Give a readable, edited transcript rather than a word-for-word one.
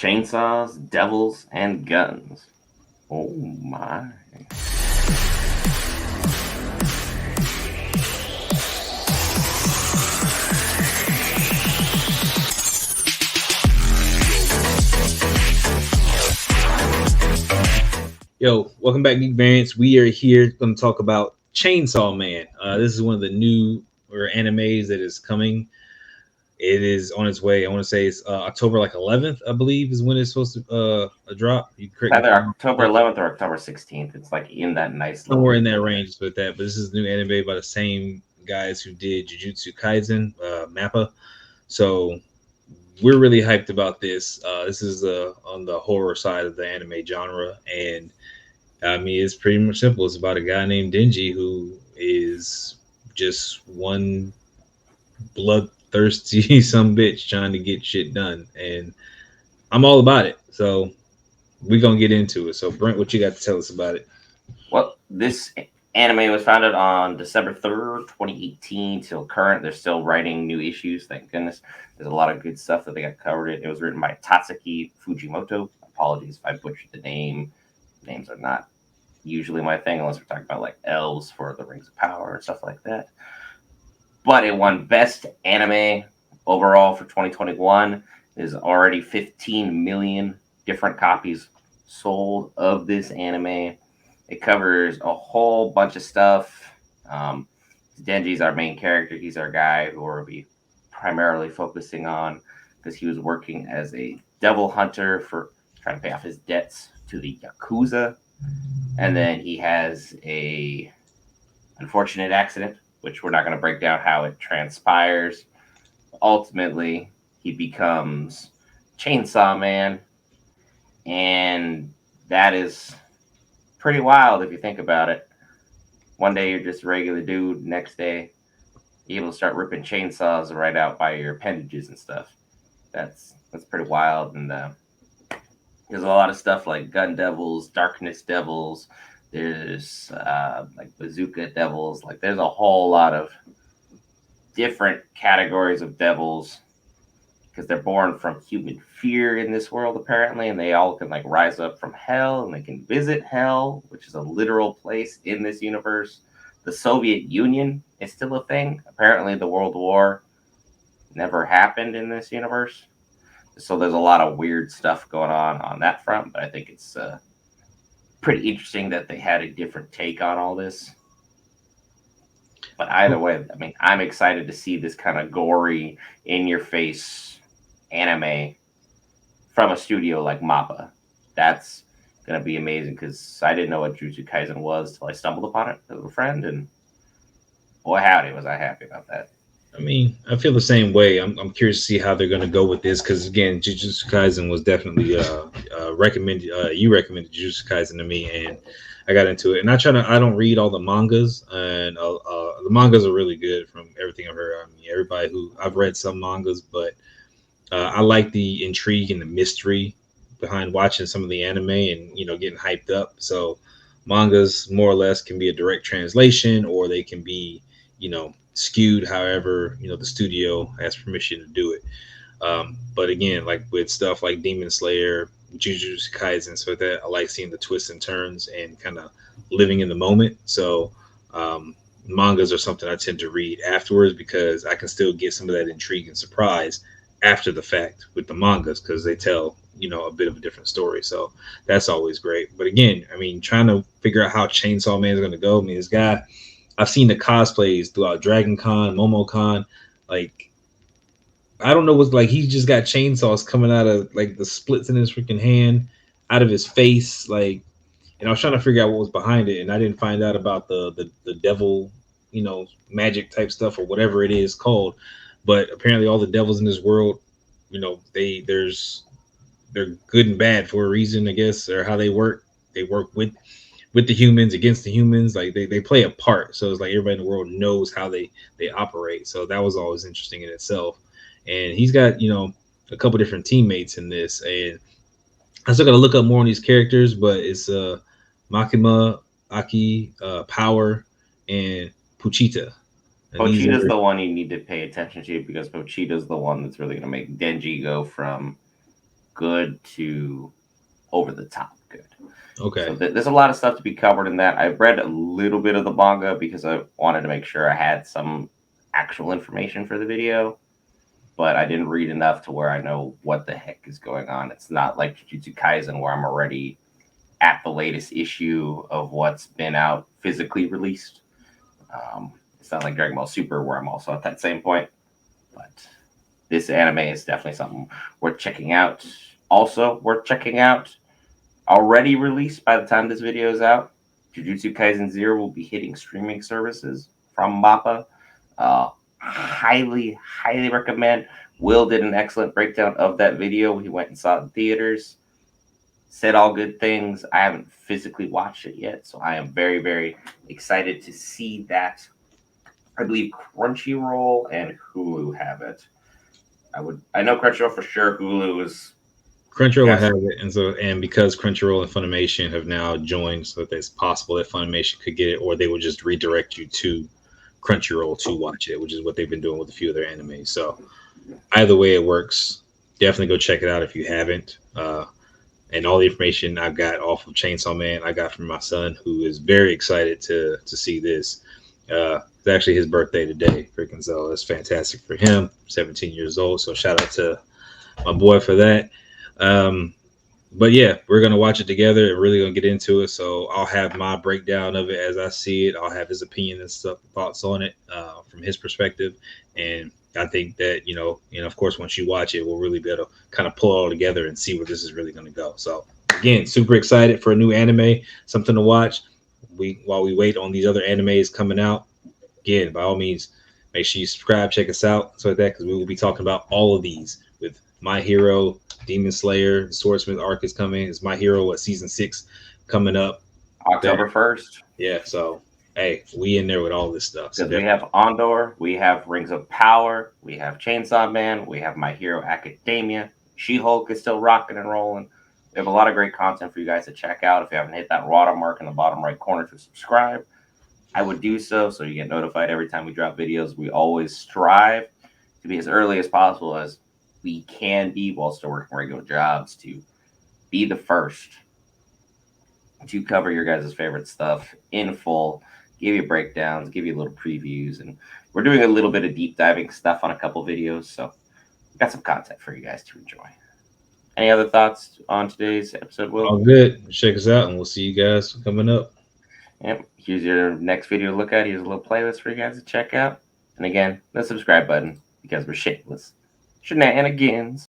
chainsaws, devils, and guns. Oh my. Yo, welcome back, Geek Variants. We are here going to talk about Chainsaw Man. This is one of the new or animes that is coming. It is on its way. I want to say it's October 11th, I believe, is when it's supposed to drop. You correct me Either if I'm October wrong. 11th or October 16th. It's like in that nice little Somewhere in window that there. range with that. But this is the new anime by the same guys who did Jujutsu Kaisen, Mappa. So we're really hyped about this. This is on the horror side of the anime genre, and I mean, it's pretty much simple. It's about a guy named Denji who is just one bloodthirsty some bitch trying to get shit done, and I'm all about it. So we're gonna get into it. So Brent, what you got to tell us about it? Well, this anime was founded on December 3rd, 2018 till current. They're still writing new issues, thank goodness. There's a lot of good stuff that they got covered. It was written by Tatsuki Fujimoto. Apologies if I butchered the name. Names are not usually my thing unless we're talking about like elves for the Rings of Power and stuff like that. But it won Best Anime overall for 2021. There's already 15 million different copies sold of this anime. It covers a whole bunch of stuff. Denji's our main character. He's our guy who we'll be primarily focusing on because he was working as a devil hunter for trying to pay off his debts to the Yakuza. And then he has a unfortunate accident, which we're not going to break down how it transpires. Ultimately, he becomes Chainsaw Man, and that is pretty wild if you think about it. One day you're just a regular dude, next day you're able to start ripping chainsaws right out by your appendages and stuff. That's pretty wild, and there's a lot of stuff like gun devils, darkness devils. There's like bazooka devils. Like there's a whole lot of different categories of devils because they're born from human fear in this world apparently, and they all can like rise up from hell and they can visit hell, which is a literal place in this universe. The Soviet Union is still a thing. Apparently the World War never happened in this universe, so there's a lot of weird stuff going on that front. But I think it's pretty interesting that they had a different take on all this. But either way, I mean, I'm excited to see this kind of gory, in your face anime from a studio like Mappa. That's gonna be amazing because I didn't know what Jujutsu Kaisen was till I stumbled upon it with a friend, and boy howdy was I happy about that. I mean, I feel the same way. I'm curious to see how they're going to go with this because again, Jujutsu Kaisen was definitely recommended. You recommended Jujutsu Kaisen to me, and I got into it. And I don't read all the mangas, and the mangas are really good from everything I've heard. I mean, everybody who I've read some mangas, but I like the intrigue and the mystery behind watching some of the anime and getting hyped up. So mangas more or less can be a direct translation, or they can be skewed however the studio has permission to do it. But again, like with stuff like Demon Slayer, Jujutsu Kaisen, so that I like seeing the twists and turns and kind of living in the moment. So mangas are something I tend to read afterwards because I can still get some of that intrigue and surprise after the fact with the mangas because they tell a bit of a different story. So that's always great. But again, I mean, trying to figure out how Chainsaw Man is going to go. I mean, this guy, I've seen the cosplays throughout Dragon Con, MomoCon. Like, I don't know what's like. He just got chainsaws coming out of like the splits in his freaking hand, out of his face. Like, and I was trying to figure out what was behind it, and I didn't find out about the devil, magic type stuff or whatever it is called. But apparently, all the devils in this world, they're good and bad for a reason, I guess, or how they work. They work with the humans against the humans. Like they play a part. So it's like everybody in the world knows how they operate. So that was always interesting in itself. And he's got a couple different teammates in this, and I still got to look up more on these characters. But it's Makima, Aki, Power, and Puchita. And these Pochita's are the one you need to pay attention to because Pochita's the one that's really going to make Denji go from good to over the top good. Okay. So there's a lot of stuff to be covered in that. I read a little bit of the manga because I wanted to make sure I had some actual information for the video, but I didn't read enough to where I know what the heck is going on. It's not like Jujutsu Kaisen where I'm already at the latest issue of what's been out physically released. It's not like Dragon Ball Super where I'm also at that same point, but this anime is definitely something worth checking out. Also worth checking out, already released by the time this video is out, Jujutsu Kaisen 0 will be hitting streaming services from Mappa. Highly, highly recommend. Will did an excellent breakdown of that video. He went and saw it in theaters. Said all good things. I haven't physically watched it yet, so I am very, very excited to see that. I believe Crunchyroll and Hulu have it. I know Crunchyroll for sure. Hulu is Crunchyroll yes. have it, and because Crunchyroll and Funimation have now joined, so that it's possible that Funimation could get it, or they would just redirect you to Crunchyroll to watch it, which is what they've been doing with a few of their animes. So either way, it works. Definitely go check it out if you haven't. And all the information I've got off of Chainsaw Man, I got from my son, who is very excited to see this. It's actually his birthday today, freaking, so it's fantastic for him. 17 years old, so shout out to my boy for that. But yeah, we're gonna watch it together and really gonna get into it. So I'll have my breakdown of it as I see it. I'll have his opinion and stuff, thoughts on it from his perspective. And I think that of course, once you watch it, we'll really be able to kind of pull it all together and see where this is really gonna go. So again, super excited for a new anime, something to watch. While we wait on these other animes coming out, again, by all means, make sure you subscribe, check us out, so like that, because we will be talking about all of these with My Hero, Demon Slayer, the Swordsmith arc is coming. It's My Hero at season 6 coming up October 1st. Yeah, so hey, we in there with all this stuff. Because we have Andor, we have Rings of Power, we have Chainsaw Man, we have My Hero Academia, She-Hulk is still rocking and rolling. We have a lot of great content for you guys to check out. If you haven't hit that watermark in the bottom right corner to subscribe, I would do so you get notified every time we drop videos. We always strive to be as early as possible as we can be while still working regular jobs to be the first to cover your guys' favorite stuff in full, give you breakdowns, give you little previews, and we're doing a little bit of deep diving stuff on a couple videos, so we've got some content for you guys to enjoy. Any other thoughts on today's episode, Will? All good. Check us out, and we'll see you guys coming up. Yep. Here's your next video to look at. Here's a little playlist for you guys to check out. And again, the subscribe button, because we're shameless shenanigans.